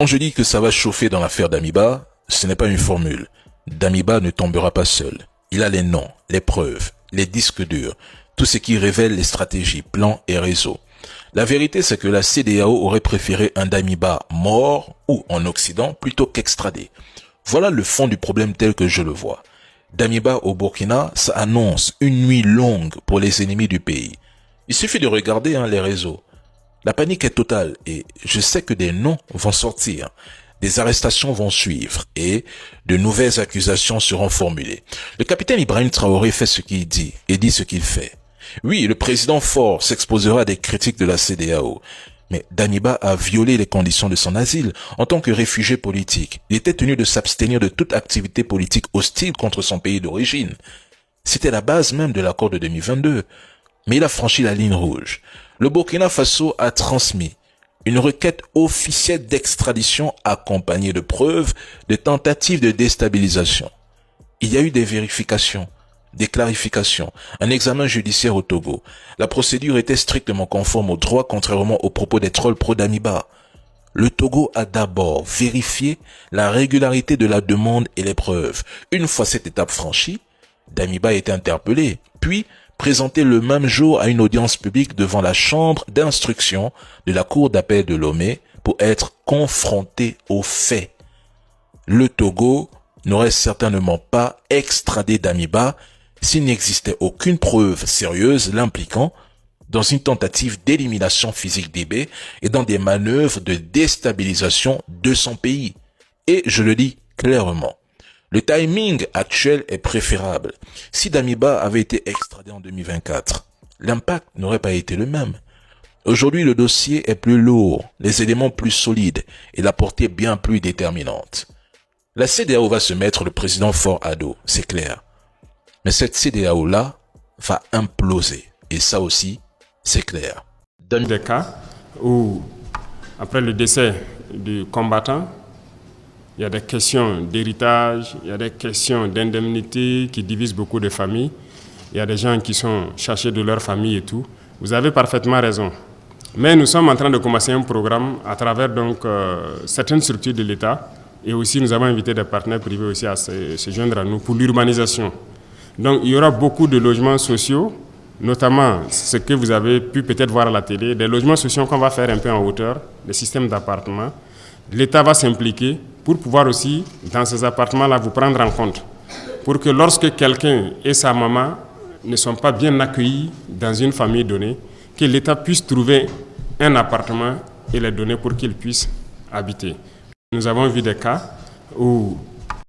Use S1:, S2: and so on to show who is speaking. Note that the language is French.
S1: Quand je dis que ça va chauffer dans l'affaire Damiba, ce n'est pas une formule. Damiba ne tombera pas seul. Il a les noms, les preuves, les disques durs, tout ce qui révèle les stratégies, plans et réseaux. La vérité, c'est que la CEDEAO aurait préféré un Damiba mort ou en Occident plutôt qu'extradé. Voilà le fond du problème tel que je le vois. Damiba au Burkina, ça annonce une nuit longue pour les ennemis du pays. Il suffit de regarder les réseaux. La panique est totale et je sais que des noms vont sortir, des arrestations vont suivre et de nouvelles accusations seront formulées. Le capitaine Ibrahim Traoré fait ce qu'il dit et dit ce qu'il fait. Oui, le président Faure s'exposera à des critiques de la CEDEAO, mais Damiba a violé les conditions de son asile. En tant que réfugié politique, il était tenu de s'abstenir de toute activité politique hostile contre son pays d'origine. C'était la base même de l'accord de 2022. Mais il a franchi la ligne rouge. Le Burkina Faso a transmis une requête officielle d'extradition accompagnée de preuves de tentatives de déstabilisation. Il y a eu des vérifications, des clarifications, un examen judiciaire au Togo. La procédure était strictement conforme au droit contrairement aux propos des trolls pro-Damiba. Le Togo a d'abord vérifié la régularité de la demande et les preuves. Une fois cette étape franchie, Damiba a été interpellé, puis présenté le même jour à une audience publique devant la chambre d'instruction de la cour d'appel de Lomé pour être confronté aux faits. Le Togo n'aurait certainement pas extradé Damiba s'il n'existait aucune preuve sérieuse l'impliquant dans une tentative d'élimination physique d'IB et dans des manœuvres de déstabilisation de son pays. Et je le dis clairement. Le timing actuel est préférable. Si Damiba avait été extradé en 2024, l'impact n'aurait pas été le même. Aujourd'hui, le dossier est plus lourd, les éléments plus solides et la portée bien plus déterminante. La CEDEAO va se mettre le président Faure à dos, c'est clair. Mais cette CEDEAO-là va imploser. Et ça aussi, c'est clair.
S2: Dans des cas où, après le décès du combattant, il y a des questions d'héritage, il y a des questions d'indemnité qui divisent beaucoup de familles. Il y a des gens qui sont cherchés de leur famille et tout. Vous avez parfaitement raison. Mais nous sommes en train de commencer un programme à travers certaines structures de l'État. Et aussi, nous avons invité des partenaires privés aussi à se joindre à nous pour l'urbanisation. Donc, il y aura beaucoup de logements sociaux, notamment ce que vous avez pu peut-être voir à la télé, des logements sociaux qu'on va faire un peu en hauteur, des systèmes d'appartements. L'État va s'impliquer pour pouvoir aussi, dans ces appartements-là, vous prendre en compte. Pour que lorsque quelqu'un et sa maman ne sont pas bien accueillis dans une famille donnée, que l'État puisse trouver un appartement et les donner pour qu'ils puissent habiter. Nous avons vu des cas où